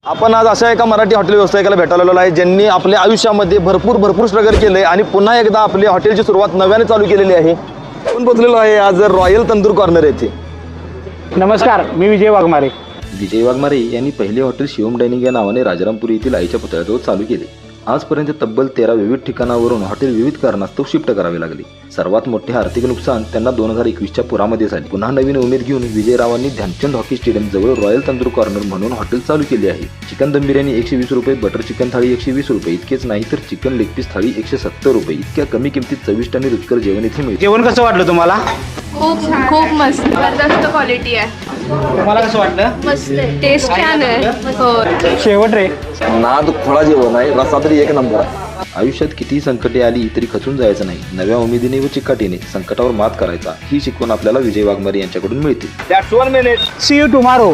आपण आज अशा एका मराठी हॉटेल व्यावसायिकाला भेटायला आहे ज्यांनी आपल्या आयुष्यामध्ये भरपूर स्ट्रगल केले आणि पुन्हा एकदा आपली हॉटेलची सुरुवात नव्याने चालू केलेली आहे. आपण पोचलेलो आहे आज रॉयल तंदूर कॉर्नर येथे. नमस्कार, मी विजय वाघमारे. विजय वाघमारे यांनी पहिले हॉटेल शिवम डायनिंग या नावाने राजारामपुरी येथील आईच्या पुतळ्याजवळ चालू केले. आजपर्यंत तब्बल 13 विविध ठिकाणावरून हॉटेल विविध कारणास्तव शिफ्ट करावे लागले. सर्वात मोठे आर्थिक नुकसान त्यांना 2021च्या पुरामध्ये झाले. पुन्हा नवीन उमेद घेऊन विजयरावांनी ध्यानचंद हॉकी स्टेडियम जवळ रॉयल तंदूर कॉर्नर म्हणून हॉटेल चालू केले आहे. चिकन दम बिर्याणी 120 रुपये, बटर चिकन थाळी 120 रुपये. इतकेच नाही तर चिकन लेग पीस थाळी 170 रुपये. इतक्या कमी किमतीत चविष्ट आणि रुचकर जेवण इथे मिळते. जेवण कसं वाटलं तुम्हाला? खूप मस्त, जबरदस्त क्वालिटी आहे. तुम्हाला कसं वाटलं? मस्त टेस्ट छान आहे. हो, शेवट रे. नाद खोळा जेवण आहे, रस्सा तरी एक नंबर. आयुष्यात कितीही संकटे आली तरी खचून जायचं नाही. नव्या उमेदीने व चिकाटीने संकटावर मात करायचा ही शिकवण आपल्याला विजय वाघमारे यांच्याकडून मिळते. See you tomorrow.